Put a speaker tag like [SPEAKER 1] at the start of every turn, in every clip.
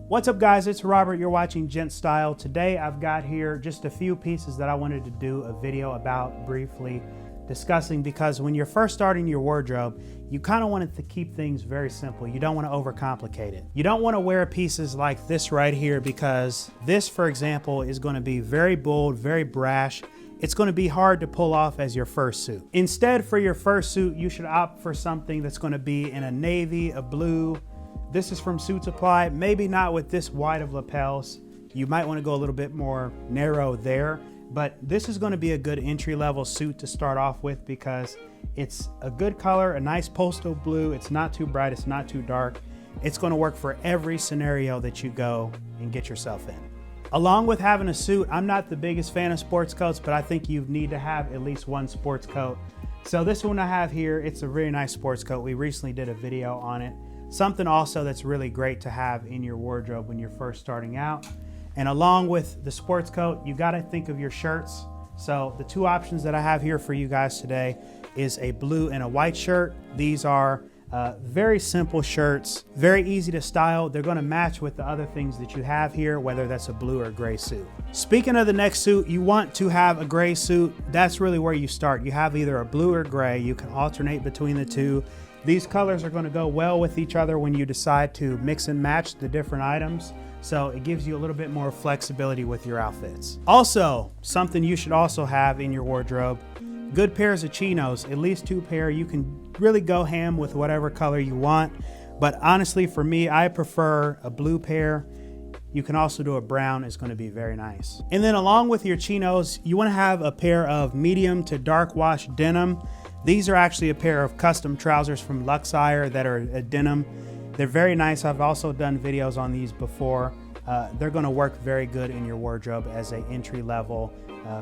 [SPEAKER 1] What's up guys, it's Robert, you're watching GentStyle. Today I've got here just a few pieces that I wanted to do a video about briefly discussing, because when you're first starting your wardrobe, you kind of want to keep things very simple. You don't want to overcomplicate it. You don't want to wear pieces like this right here, because this, for example, is going to be very bold, very brash. It's going to be hard to pull off as your first suit. Instead, for your first suit, you should opt for something that's going to be in a navy, a blue. This is from Suit Supply, maybe not with this wide of lapels. You might want to go a little bit more narrow there, but this is going to be a good entry-level suit to start off with because it's a good color, a nice postal blue. It's not too bright, it's not too dark. It's going to work for every scenario that you go and get yourself in. Along with having a suit, I'm not the biggest fan of sports coats, but I think you need to have at least one sports coat. So this one I have here, it's a very nice sports coat. We recently did a video on it. Something also that's really great to have in your wardrobe when you're first starting out. And along with the sports coat, you got to think of your shirts. So the two options that I have here for you guys today is a blue and a white shirt. These are very simple shirts, very easy to style. They're going to match with the other things that you have here, whether that's a blue or gray suit. Speaking of the next suit, you want to have a gray suit. That's really where you start. You have either a blue or gray. You can alternate between the two. These colors are going to go well with each other when you decide to mix and match the different items. So it gives you a little bit more flexibility with your outfits. Also, something you should also have in your wardrobe, good pairs of chinos, at least 2 pair. You can really go ham with whatever color you want. But honestly, for me, I prefer a blue pair. You can also do a brown, it's going to be very nice. And then along with your chinos, you want to have a pair of medium to dark wash denim. These are actually a pair of custom trousers from Luxire that are a denim. They're very nice. I've also done videos on these before. They're going to work very good in your wardrobe as an entry-level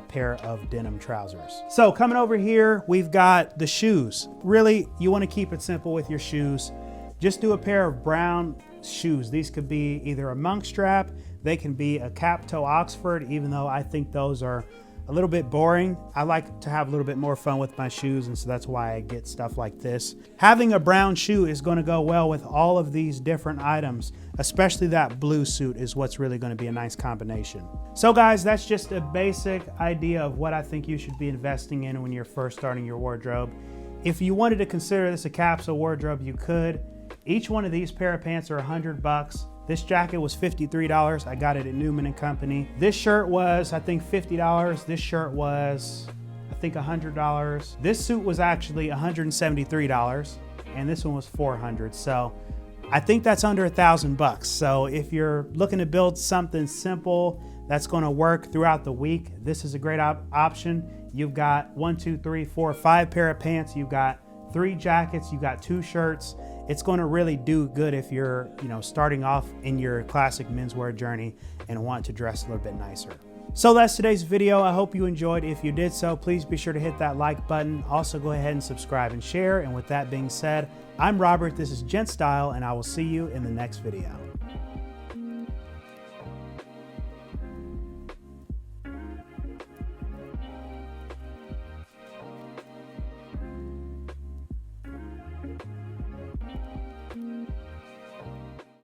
[SPEAKER 1] pair of denim trousers. So coming over here, we've got the shoes. Really, you want to keep it simple with your shoes. Just do a pair of brown shoes. These could be either a monk strap, they can be a cap toe Oxford, even though I think those are a little bit boring. I like to have a little bit more fun with my shoes, and so that's why I get stuff like this. Having a brown shoe is going to go well with all of these different items, especially that blue suit is what's really going to be a nice combination. So guys, that's just a basic idea of what I think you should be investing in when you're first starting your wardrobe. If you wanted to consider this a capsule wardrobe, you could. Each one of these pair of pants are $100. This jacket was $53. I got it at Newman & Company. This shirt was, I think, $50. This shirt was, I think, $100. This suit was actually $173, and this one was $400. So I think that's under $1,000. So if you're looking to build something simple that's going to work throughout the week, this is a great option. You've got 5 pair of pants. You've got 3 jackets. You've got 2 shirts. It's going to really do good if you're, starting off in your classic menswear journey and want to dress a little bit nicer. So that's today's video. I hope you enjoyed. If you did so, please be sure to hit that like button. Also go ahead and subscribe and share. And with that being said, I'm Robert, this is GentStyle, and I will see you in the next video.